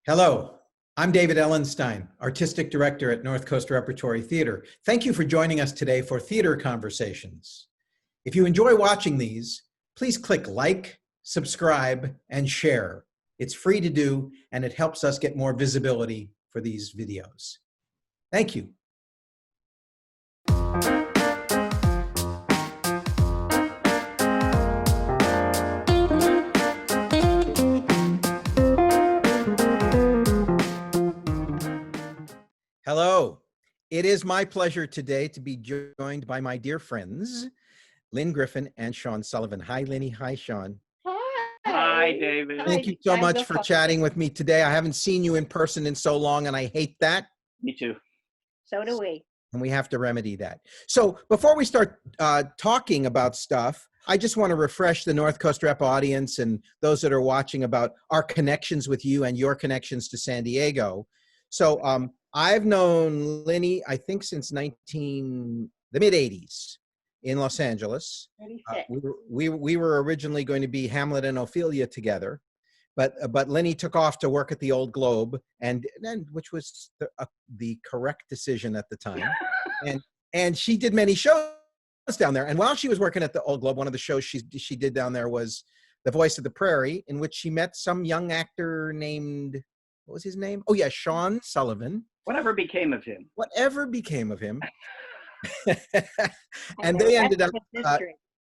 Hello, I'm David Ellenstein, Artistic Director at North Coast Repertory Theatre. Thank you for joining us today for Theatre Conversations. If you enjoy watching these, please click like, subscribe, and share. It's free to do, and it helps us get more visibility for these videos. Thank you. Hello. It is my pleasure today to be joined by my dear friends, Lynne Griffin and Sean Sullivan. Hi, Lynne. Hi, Sean. Hi, David. Thank you so much for chatting with me today. I haven't seen you in person in so long, and I hate that. Me too. So do we. And we have to remedy that. So before we start talking about stuff, I just want to refresh the North Coast Rep audience and those that are watching about our connections with you and your connections to San Diego. So I've known Lynne, I think, since the mid-'80s in Los Angeles. We were originally going to be Hamlet and Ophelia together, but Lynne took off to work at the Old Globe, and which was the correct decision at the time. and she did many shows down there. And while she was working at the Old Globe, one of the shows she did down there was The Voice of the Prairie, in which she met some young actor named, what was his name? Oh yeah, Sean Sullivan. Whatever became of him. Whatever became of him. And they ended up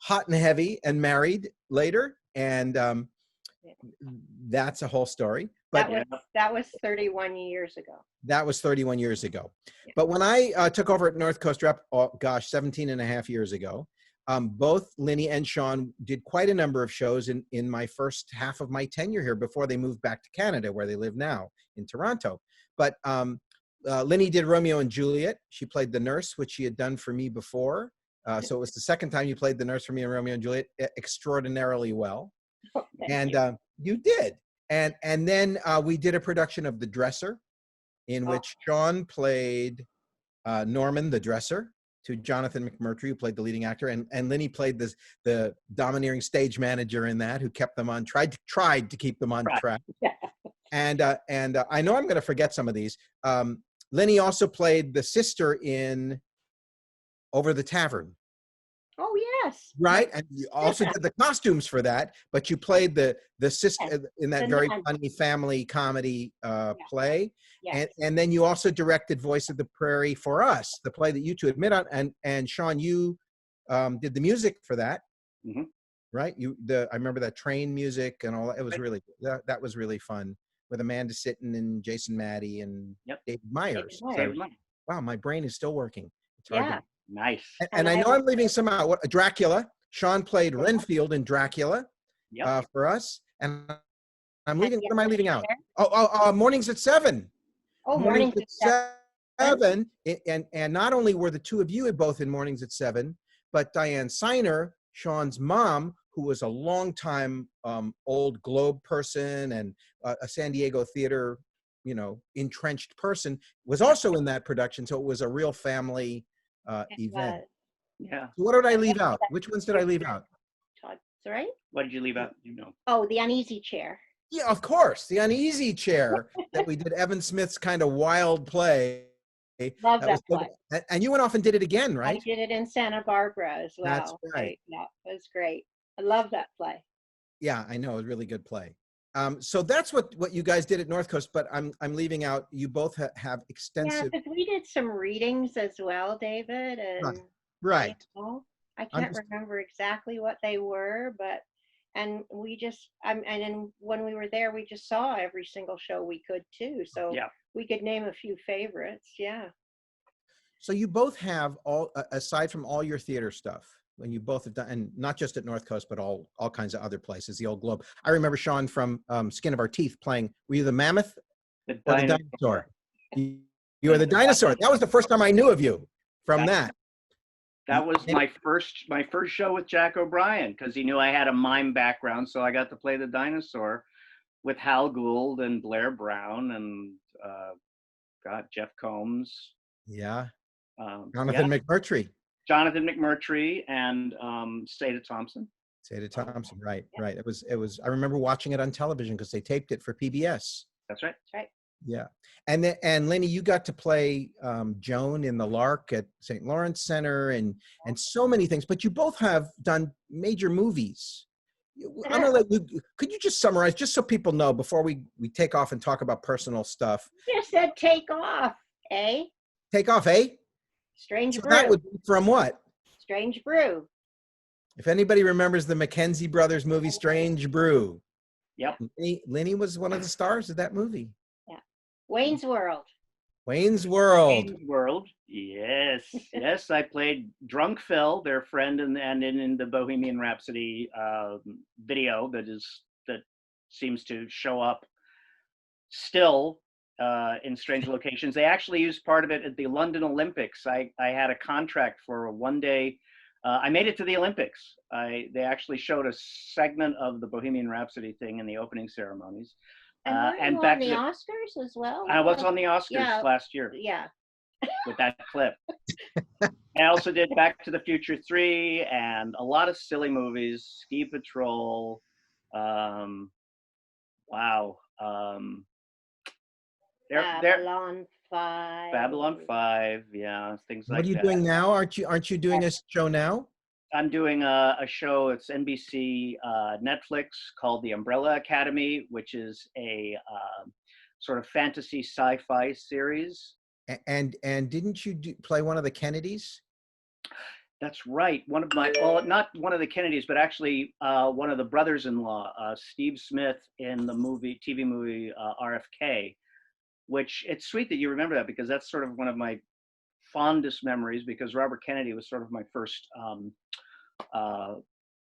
hot and heavy and married later. And that's a whole story. But that was 31 years ago. That was 31 years ago. Yeah. But when I took over at North Coast Rep, 17 and a half years ago, both Lynne and Sean did quite a number of shows in my first half of my tenure here before they moved back to Canada, where they live now in Toronto. But Lynne did Romeo and Juliet. She played the nurse, which she had done for me before. So it was the second time you played the nurse for me in Romeo and Juliet, extraordinarily well. Oh, and you did. And then we did a production of The Dresser, in which Sean played Norman the Dresser to Jonathan McMurtry, who played the leading actor, and Lynne played the domineering stage manager in that, who kept them on, tried to keep them on track. And I know I'm going to forget some of these. Lynne also played the sister in Over the Tavern. Oh, yes. Right? And you also did the costumes for that, but you played the sister in that very funny family comedy play. Yes. And then you also directed Voice of the Prairie for us, the play that you two admit on. And Sean, you did the music for that. Mm-hmm. Right? I remember that train music and all that. It was really, that was really fun, with Amanda Sitton and Jason Maddie and David Myers. Wow, my brain is still working. It's hard to... Nice. And I know I'm leaving some out. Dracula. Sean played Renfield in Dracula for us. And I'm leaving, what am I leaving out? Mornings at 7. Oh, Mornings at 7. And not only were the two of you both in Mornings at 7, but Diane Seiner, Sean's mom, who was a longtime Old Globe person and a San Diego theater, entrenched person, was also in that production. So it was a real family event. Yeah. So what did I leave out? Which ones did I leave out? Right? What did you leave out? Oh, The Uneasy Chair. Yeah, of course. The Uneasy Chair that we did Evan Smith's kind of wild play. Love that play. And you went off and did it again, right? I did it in Santa Barbara as well. That's right. Yeah, it was great. I love that play. Yeah, I know. It was a really good play. So that's what you guys did at North Coast, but I'm leaving out, you both have extensive... Yeah, because we did some readings as well, David. And, right. I can't remember exactly what they were, and we just, and then when we were there, we just saw every single show we could too. So we could name a few favorites. Yeah. So you both have aside from all your theater stuff, when you both have done, and not just at North Coast, but all kinds of other places, the Old Globe. I remember Sean from Skin of Our Teeth playing, were you the mammoth or the dinosaur? You were the dinosaur. That was the first time I knew of you from that. That was my first show with Jack O'Brien, because he knew I had a mime background, so I got to play the dinosaur with Hal Gould and Blair Brown and Jeff Combs. Yeah. Jonathan McMurtry. Jonathan McMurtry and Seda Thompson. Seda Thompson, right. It was. I remember watching it on television because they taped it for PBS. That's right. That's right. Yeah. And Lenny, you got to play Joan in the Lark at St. Lawrence Center and so many things, but you both have done major movies. I'm gonna let you, could you just summarize, just so people know before we take off and talk about personal stuff? You said take off, eh? Take off, eh? Strange So Brew. that would be from what? Strange Brew. If anybody remembers the Mackenzie brothers movie, Strange Brew. Yep. Lenny was one of the stars of that movie. Yeah. Wayne's World. Wayne's World. Wayne's World. Yes. Yes, I played Drunk Phil, their friend, and in the Bohemian Rhapsody video that seems to show up still in strange locations. They actually used part of it at the London Olympics. I had a contract for a one-day. I made it to the Olympics. They actually showed a segment of the Bohemian Rhapsody thing in the opening ceremonies. And back on to the Oscars as well? I was on the Oscars last year. Yeah. With that clip. I also did Back to the Future 3 and a lot of silly movies, Ski Patrol. Wow. Babylon 5. Babylon 5, yeah, things like that. What are you doing now? Aren't you doing a show now? I'm doing a show. It's NBC Netflix called The Umbrella Academy, which is a sort of fantasy sci-fi series. And didn't you play one of the Kennedys? That's right. One of my, well, not one of the Kennedys, but actually one of the brothers-in-law, Steve Smith, in the TV movie RFK, which it's sweet that you remember that, because that's sort of one of my fondest memories, because Robert Kennedy was sort of my first, one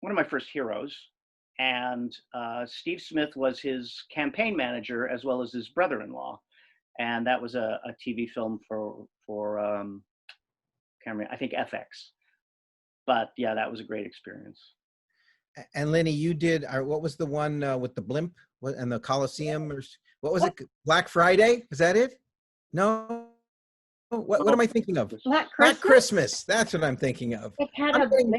of my first heroes. And Steve Smith was his campaign manager as well as his brother-in-law. And that was a TV film for I think FX. But yeah, that was a great experience. And Lenny, you did, what was the one with the blimp and the Coliseum? Or what was it? Black Friday? Is that it? No. What am I thinking of? Black Christmas. That's what I'm thinking of. It had a blimp?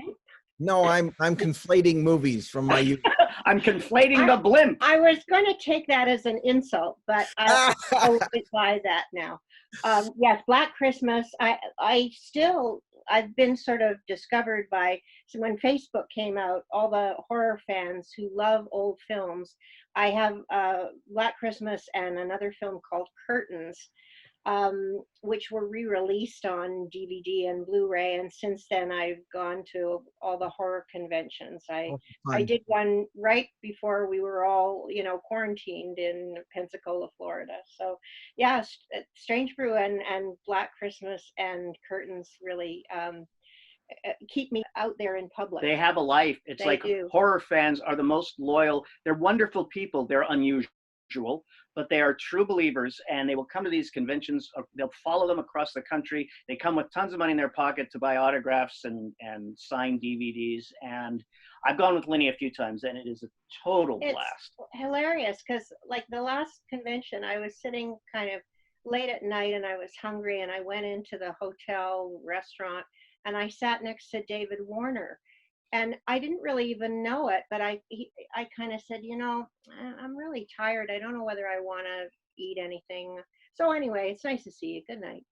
No, I'm conflating movies from my youth. I'm conflating the blimp. I was going to take that as an insult, but I'll reply that now. Yes, Black Christmas. I've been sort of discovered by, so when Facebook came out, all the horror fans who love old films. I have Black Christmas and another film called Curtains, which were re-released on DVD and Blu-ray, and since then I've gone to all the horror conventions. I did one right before we were all, quarantined in Pensacola, Florida. So yeah, Strange Brew and Black Christmas and Curtains really keep me out there in public. They have a life. It's like horror fans are the most loyal. They're wonderful people. They're unusual, but they are true believers, and they will come to these conventions. They'll follow them across the country. They come with tons of money in their pocket to buy autographs and sign DVDs. And I've gone with Lenny a few times, and it is a total blast. Hilarious, because like the last convention, I was sitting kind of late at night and I was hungry, and I went into the hotel restaurant and I sat next to David Warner. And I didn't really even know it, but I kind of said, I'm really tired. I don't know whether I want to eat anything. So anyway, it's nice to see you. Good night.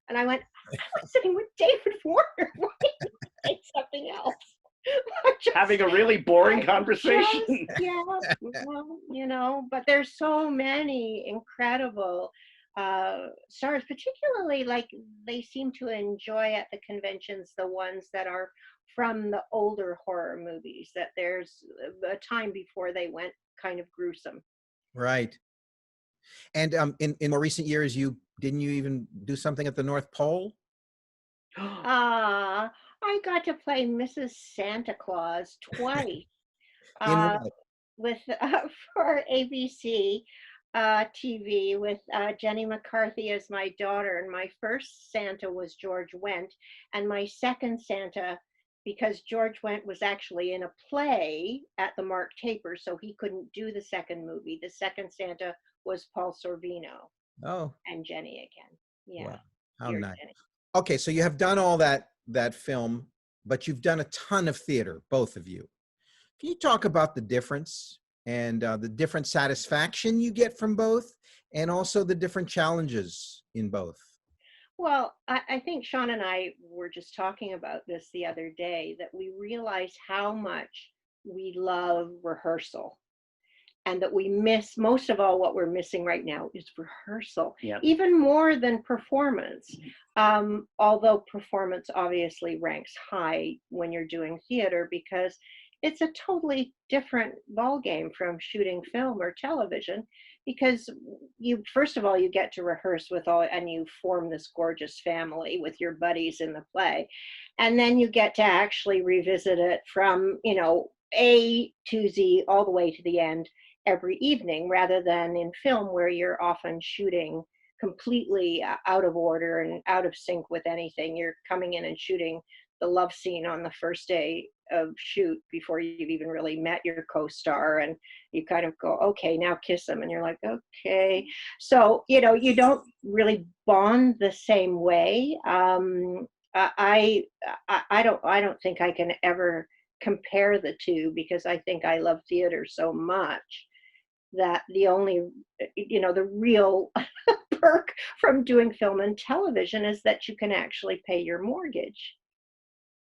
And I went, I was sitting with David Warner. Why didn't you say something else? Having a really boring conversation. But there's so many incredible stars, particularly like they seem to enjoy at the conventions the ones that are from the older horror movies, that there's a time before they went kind of gruesome. Right. And in more recent years, didn't you even do something at the North Pole? I got to play Mrs. Santa Claus twice for ABC TV with Jenny McCarthy as my daughter. And my first Santa was George Wendt, and my second Santa, because George Wendt was actually in a play at the Mark Taper, so he couldn't do the second movie. The second Santa was Paul Sorvino. Oh. And Jenny again. Yeah. Wow. How nice. Jenny. Okay, so you have done all that film, but you've done a ton of theater, both of you. Can you talk about the difference and the different satisfaction you get from both, and also the different challenges in both? Well, I think Sean and I were just talking about this the other day, that we realize how much we love rehearsal, and that we miss, most of all, what we're missing right now is rehearsal, even more than performance. Although performance obviously ranks high when you're doing theater, because it's a totally different ballgame from shooting film or television, because you, first of all, you get to rehearse with all, and you form this gorgeous family with your buddies in the play. And then you get to actually revisit it from, you know, A to Z all the way to the end every evening, rather than in film where you're often shooting completely out of order and out of sync with anything. You're coming in and shooting the love scene on the first day of shoot before you've even really met your co-star, and you kind of go, okay, now kiss them, and you're like, okay. So, you know, you don't really bond the same way. I don't think I can ever compare the two, because I think I love theater so much that the only, you know, the real perk from doing film and television is that you can actually pay your mortgage.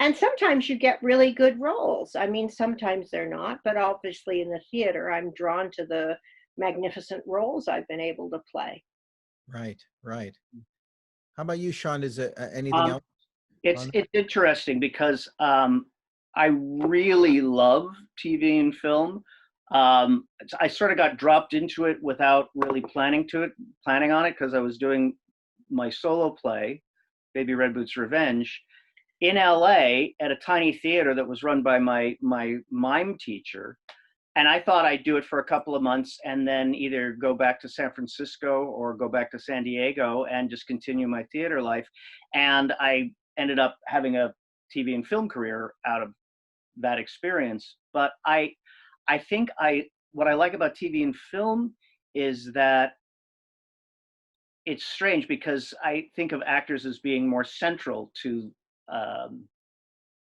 And sometimes you get really good roles. I mean, sometimes they're not, but obviously in the theater, I'm drawn to the magnificent roles I've been able to play. Right, right. How about you, Sean? Is it anything else? It's interesting because I really love TV and film. I sort of got dropped into it without really planning on it, because I was doing my solo play, Baby Redboots Revenge, in LA at a tiny theater that was run by my mime teacher. And I thought I'd do it for a couple of months and then either go back to San Francisco or go back to San Diego and just continue my theater life. And I ended up having a TV and film career out of that experience. But I think what I like about TV and film is that it's strange, because I think of actors as being more central to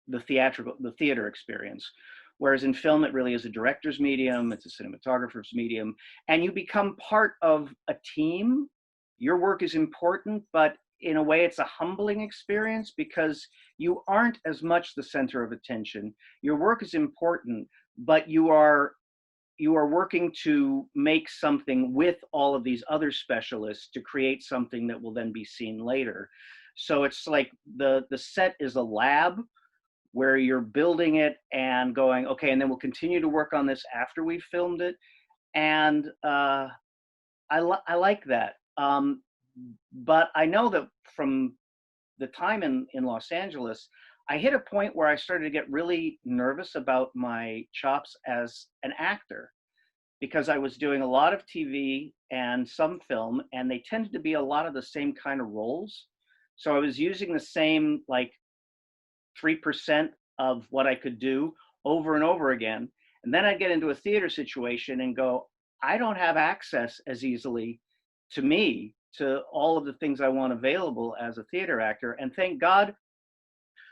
the theater experience. Whereas in film, it really is a director's medium, it's a cinematographer's medium, and you become part of a team. Your work is important, but in a way it's a humbling experience, because you aren't as much the center of attention. Your work is important, but you are working to make something with all of these other specialists to create something that will then be seen later. So it's like the set is a lab where you're building it and going, okay, and then we'll continue to work on this after we've filmed it. And I like that. But I know that from the time in Los Angeles, I hit a point where I started to get really nervous about my chops as an actor, because I was doing a lot of TV and some film, and they tended to be a lot of the same kind of roles. So I was using the same, like, 3% of what I could do over and over again. And then I'd get into a theater situation and go, I don't have access as easily to all of the things I want available as a theater actor. And thank God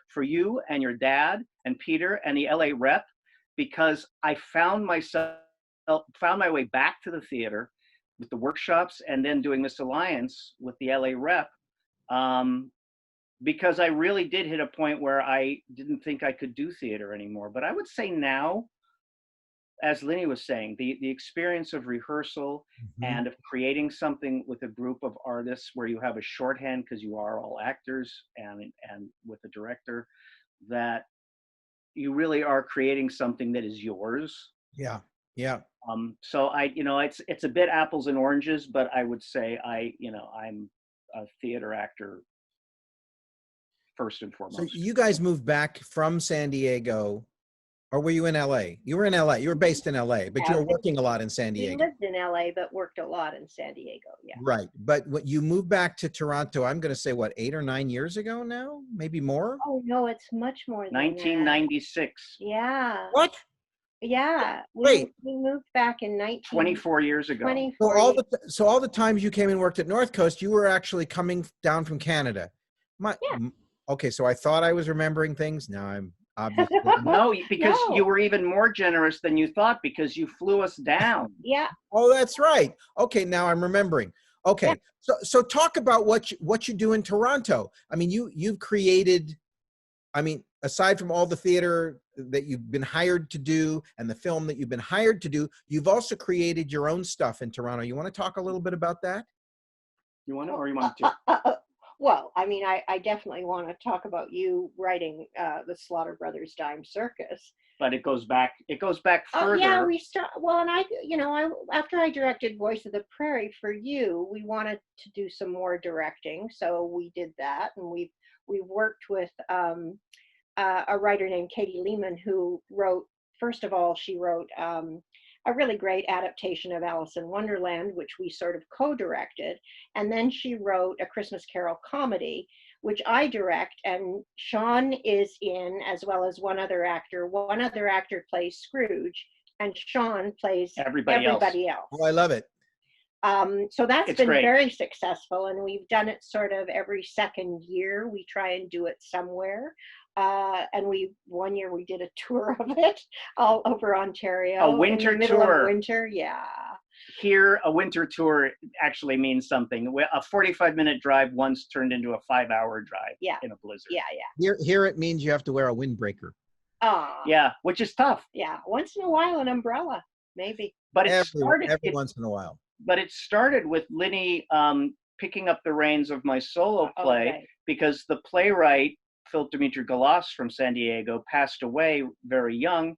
for you and your dad and Peter and the LA rep, because I found my way back to the theater with the workshops and then doing this alliance with the LA rep, because I really did hit a point where I didn't think I could do theater anymore. But I would say now, as Lynne was saying, the experience of rehearsal and of creating something with a group of artists where you have a shorthand, because you are all actors, and with a director, that you really are creating something that is yours. Yeah, yeah. So it's a bit apples and oranges, but I would say I'm a theater actor first and foremost. So you guys moved back from San Diego, or were you in LA? You were in LA. You were based in LA, but you were working a lot in San Diego. We lived in LA, but worked a lot in San Diego. Yeah. Right. But when you moved back to Toronto, I'm going to say, what, 8 or 9 years ago now? Maybe more? Oh, no, it's much more than 1996. that. Yeah. What? Yeah. Wait. We moved back in 24 years ago. So all the times you came and worked at North Coast, you were actually coming down from Canada. Yeah. Okay, so I thought I was remembering things. Now obviously. No, because No. you were even more generous than you thought because you flew us down. Yeah. Oh, that's right. Okay, now I'm remembering. Okay, so talk about what you do in Toronto. I mean, you've created, I mean, aside from all the theater that you've been hired to do and the film that you've been hired to do, you've also created your own stuff in Toronto. You want to talk a little bit about that? You want to, or you want to? Well, I mean, I definitely want to talk about you writing the Slaughter Brothers Dime Circus. But it goes back further. Yeah, well, and after I directed Voice of the Prairie for you, we wanted to do some more directing, so we did that, and we worked with a writer named Katie Lehman, who wrote, first of all, she wrote a really great adaptation of Alice in Wonderland, which we sort of co-directed, and then she wrote A Christmas Carol comedy, which I direct, and Sean is in, as well as one other actor. One other actor plays Scrooge, and Sean plays everybody else. Oh, I love it. So that's been great. Very successful, and we've done it sort of every second year. We try and do it somewhere. And one year we did a tour of it all over Ontario. A winter in the middle tour. Of winter, yeah. Here, a winter tour actually means something. A 45-minute drive once turned into a 5-hour drive in a blizzard. Yeah. Here it means you have to wear a windbreaker. Yeah, which is tough. Yeah, once in a while an umbrella, maybe. But every once in a while. But it started with Lynne picking up the reins of my solo play because the playwright Philip Dimitri Galas from San Diego passed away very young,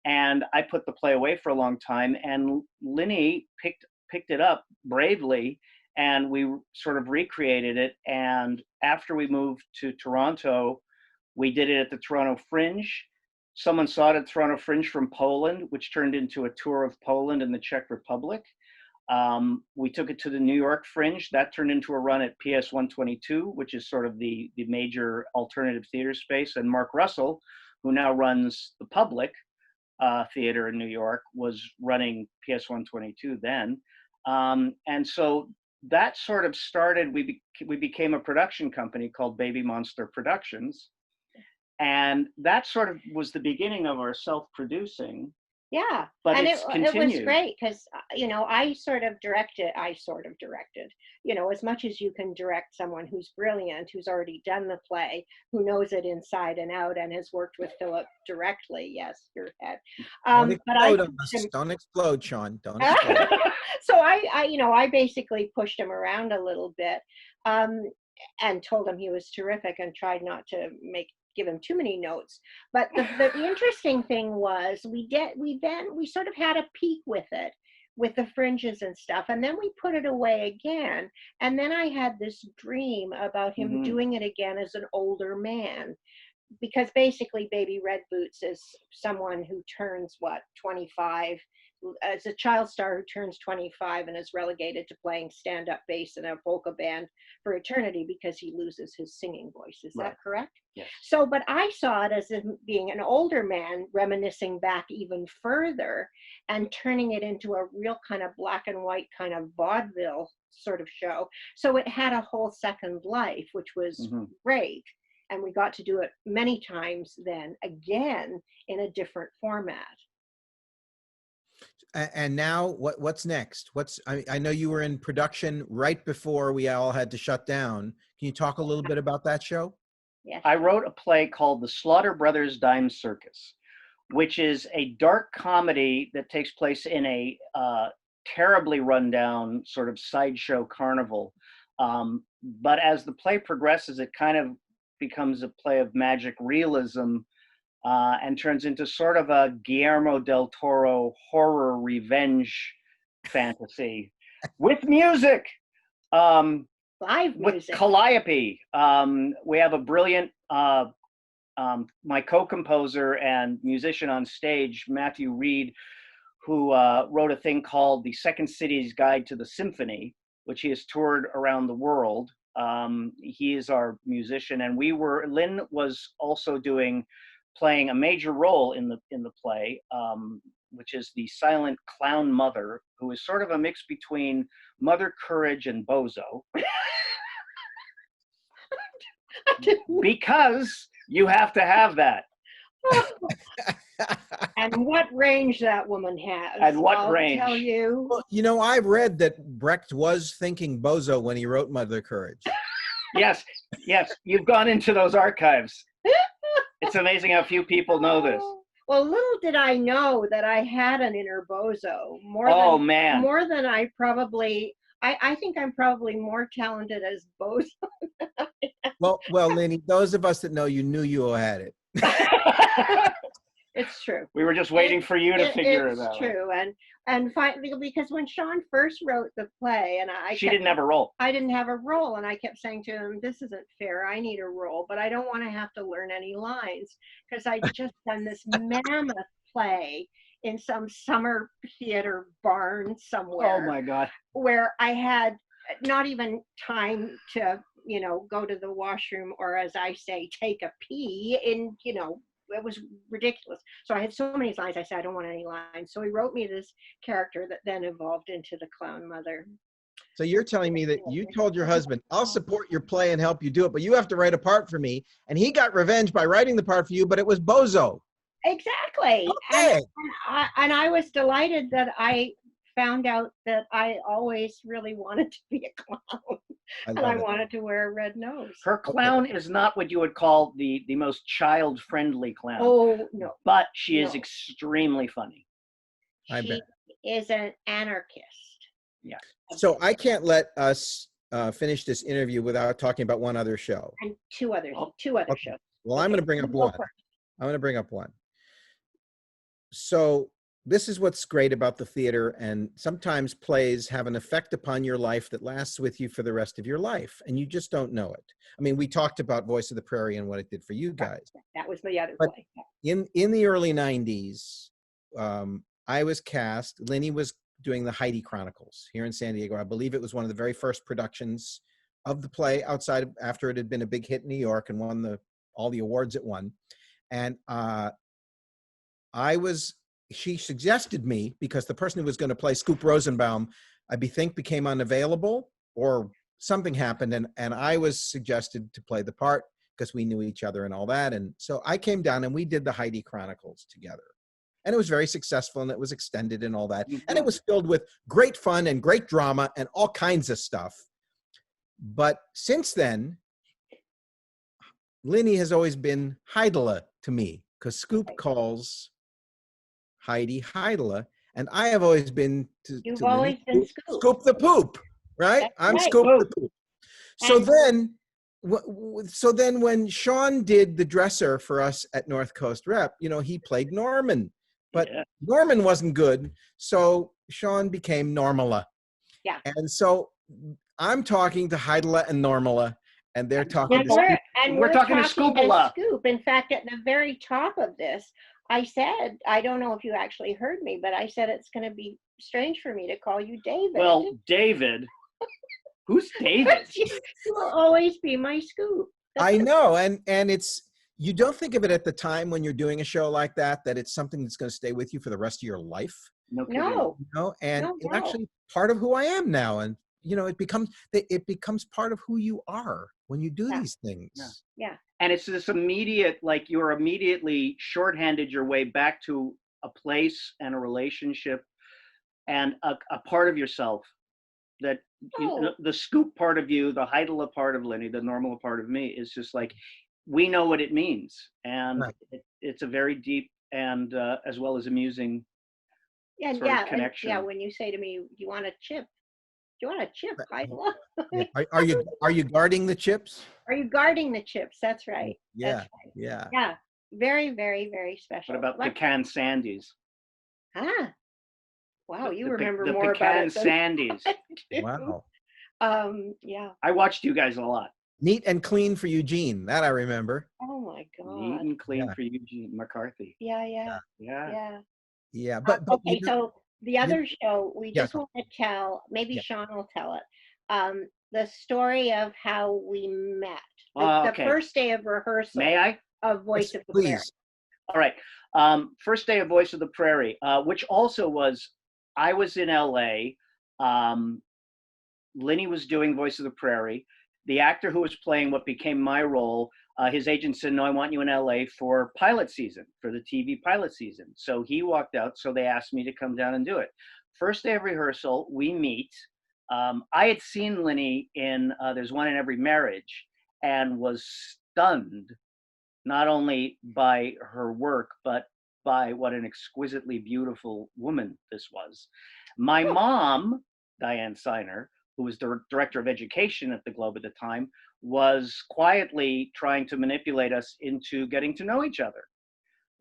and I put the play away for a long time, and Lynne picked it up bravely, and we sort of recreated it. And after we moved to Toronto, we did it at the Toronto Fringe. Someone saw it at Toronto Fringe from Poland, which turned into a tour of Poland and the Czech Republic. We took it to the New York Fringe. That turned into a run at PS 122, which is sort of the major alternative theater space. And Mark Russell, who now runs the Public Theater in New York, was running PS 122 then. And so that sort of started, we became a production company called Baby Monster Productions. And that sort of was the beginning of our self-producing. Yeah, but and it was great because, I sort of directed, as much as you can direct someone who's brilliant, who's already done the play, who knows it inside and out, and has worked with Philip directly. Yes, your head. Don't explode, Sean. Don't explode. So I basically pushed him around a little bit, and told him he was terrific and tried not to give him too many notes. But the interesting thing was we sort of had a peek with it, with the fringes and stuff, and then we put it away again. And then I had this dream about him doing it again as an older man, because basically Baby Redboots is someone who turns 25 as a child star, who turns 25 and is relegated to playing stand-up bass in a polka band for eternity because he loses his singing voice. Is that correct? Yes. So, but I saw it as being an older man reminiscing back even further and turning it into a real kind of black and white kind of vaudeville sort of show. So it had a whole second life, which was great. And we got to do it many times then, again, in a different format. And now what's next? I know you were in production right before we all had to shut down. Can you talk a little bit about that show? Yes. I wrote a play called The Slaughter Brothers Dime Circus, which is a dark comedy that takes place in a terribly rundown sort of sideshow carnival. But as the play progresses, it kind of becomes a play of magic realism, and turns into sort of a Guillermo del Toro horror revenge fantasy with music, live music, with calliope. We have a brilliant, my co-composer and musician on stage, Matthew Reed, who wrote a thing called The Second City's Guide to the Symphony, which he has toured around the world. He is our musician, and Lynne was also playing a major role in the play, which is the silent clown mother, who is sort of a mix between Mother Courage and Bozo. Because you have to have that. And what range that woman has. And what I'll range? tell you. Well, you know, I've read that Brecht was thinking bozo when he wrote Mother Courage. Yes, you've gone into those archives. It's amazing how few people know this. Well, little did I know that I had an inner bozo. More than I probably. I think I'm probably more talented as bozo. Well, Lynne, those of us that know you knew you had it. It's true. We were just waiting for you to figure it out. It's true, and finally, because when Sean first wrote the play, and she didn't have a role. I didn't have a role, and I kept saying to him, "This isn't fair. I need a role, but I don't want to have to learn any lines because I'd just done this mammoth play in some summer theater barn somewhere. Oh my God! Where I had not even time to, go to the washroom, or as I say, take a pee. It was ridiculous. So I had so many lines. I said, I don't want any lines. So he wrote me this character that then evolved into the clown mother. So you're telling me that you told your husband, I'll support your play and help you do it, but you have to write a part for me. And he got revenge by writing the part for you, but it was bozo. Exactly. Okay. And I was delighted that I found out that I always really wanted to be a clown. And I wanted to wear a red nose. Her clown is not what you would call the most child-friendly clown. Oh, no. But she is extremely funny. She is an anarchist. Yeah. So I can't let us finish this interview without talking about one other show. And two other shows. Well, I'm going to bring up one. I'm going to bring up one. So this is what's great about the theater, and sometimes plays have an effect upon your life that lasts with you for the rest of your life, and you just don't know it. I mean, we talked about Voice of the Prairie and what it did for you guys. That was the other play. In the early 90s, I was cast. Lynne was doing the Heidi Chronicles here in San Diego. I believe it was one of the very first productions of the play after it had been a big hit in New York and won all the awards it won. And she suggested me, because the person who was going to play Scoop Rosenbaum, I think became unavailable or something happened. And I was suggested to play the part because we knew each other and all that. And so I came down and we did the Heidi Chronicles together. And it was very successful, and it was extended and all that. And it was filled with great fun and great drama and all kinds of stuff. But since then, Lynne has always been Heidela to me, because Scoop calls Heidi Heidela, and I have always been You've always been Scoop. Scoop the Poop, right? That's I'm right. Scoop the Poop. So then when Sean did the dresser for us at North Coast Rep, he played Norman, but Norman wasn't good, so Sean became Normala. Yeah. And so I'm talking to Heidela and Normala, and they're talking to Scoop. We're talking to Scoopala. Scoop. In fact, at the very top of this, I said, I don't know if you actually heard me, but I said it's going to be strange for me to call you David. Well, David? Who's David? You will always be my Scoop. I know, and you don't think of it at the time when you're doing a show like that it's something that's going to stay with you for the rest of your life. No. It's actually part of who I am now, and it becomes part of who you are when you do these things. Yeah. And it's this immediate, like you're immediately shorthanded your way back to a place and a relationship and a part of yourself that the Scoop part of you, the Heidela part of Lynne, the Normala part of me is just like, we know what it means. And it's a very deep and as well as amusing sort of connection. And when you say to me, do you want a chip? Do you want a chip, Heidela? Are you guarding the chips? Are you guarding the chips? That's right. Yeah. That's right. Yeah. Yeah. Very, very, very special. What about pecan sandies? Ah. Wow, you remember the more about it. The pecan sandies. Wow. Yeah. I watched you guys a lot. Neat and clean for Eugene. That I remember. Oh my God. Neat and clean for Eugene McCarthy. Yeah. Yeah. But okay, so the other show, we just want to tell, maybe Sean will tell it, the story of how we met. The first day of rehearsal. May I? Of Voice of the Prairie. All right. First day of Voice of the Prairie, which also was, I was in LA. Lynne was doing Voice of the Prairie. The actor who was playing what became my role his agent said, no, I want you in LA for pilot season, for the TV pilot season. So he walked out. So they asked me to come down and do it. First day of rehearsal, we meet. I had seen Lynne in There's One in Every Marriage and was stunned, not only by her work, but by what an exquisitely beautiful woman this was. My mom, Diane Seiner, who was the director of education at the Globe at the time, was quietly trying to manipulate us into getting to know each other.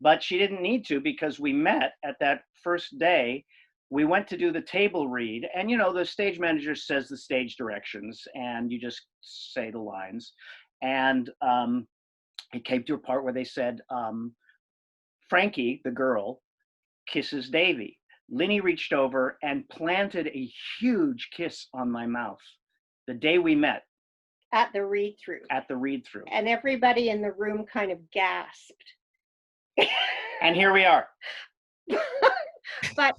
But she didn't need to, because we met at that first day. We went to do the table read, and you know, the stage manager says the stage directions and you just say the lines. And it came to a part where they said, Frankie, the girl, kisses Davy. Lynne reached over and planted a huge kiss on my mouth the day we met. At the read-through. At the read-through. And everybody in the room kind of gasped. And here we are. But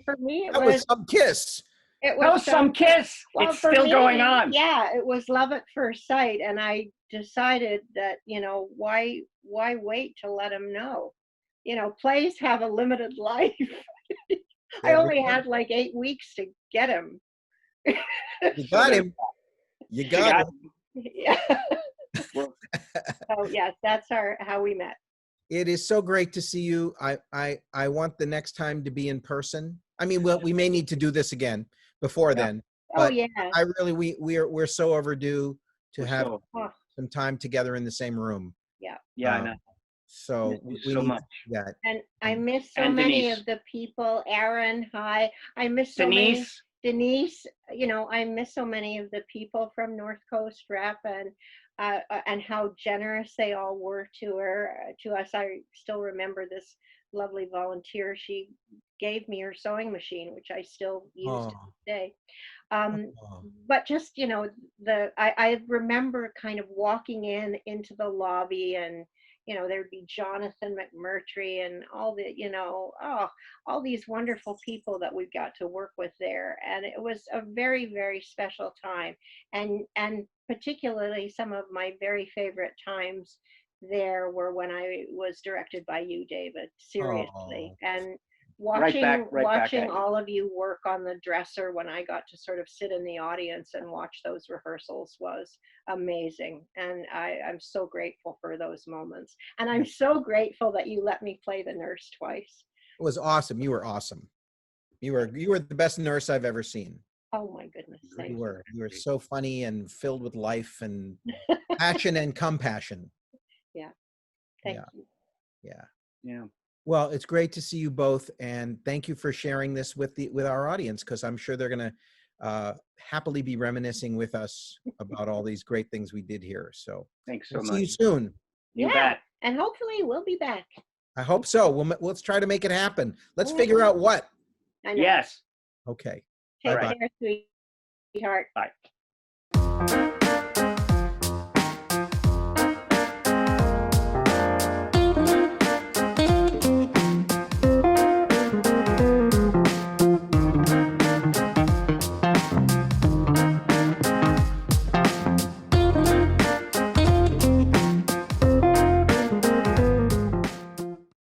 for me, that was some kiss. It was some kiss. Well, it's still going on. Yeah, it was love at first sight. And I decided that, you know, why wait to let him know? You know, plays have a limited life. I only had like 8 weeks to get him. You got him. You got him. Yeah. So yes, that's how we met. It is so great to see you. I want the next time to be in person. I mean, we may need to do this again before then. Oh yeah. I really we're so overdue to have some time together in the same room. Yeah. Yeah, I know. So we so need much. to do that. And I miss so many of the people. Aaron, hi. I miss so many. Denise, you know, I miss so many of the people from North Coast Rep, and how generous they all were to us. I still remember this lovely volunteer. She gave me her sewing machine, which I still use to this day. But just, you know, I remember kind of walking into the lobby, and you know, there'd be Jonathan McMurtry and all the, you know, all these wonderful people that we got to work with there. And it was a very, very special time. And particularly some of my very favorite times there were when I was directed by you, David, seriously. And watching all of you work on the dresser when I got to sort of sit in the audience and watch those rehearsals was amazing. And I'm so grateful for those moments. And I'm so grateful that you let me play the nurse twice. It was awesome. You were awesome. You were the best nurse I've ever seen. Oh my goodness. You were so funny and filled with life and passion and compassion. Yeah. Thank you. Yeah. Yeah. Well, it's great to see you both, and thank you for sharing this with our audience, because I'm sure they're going to happily be reminiscing with us about all these great things we did here. So thanks so much. See you soon. You bet. And hopefully we'll be back. I hope so. Let's try to make it happen. Let's figure out what. Yes. Okay. Take care, sweetheart. Bye.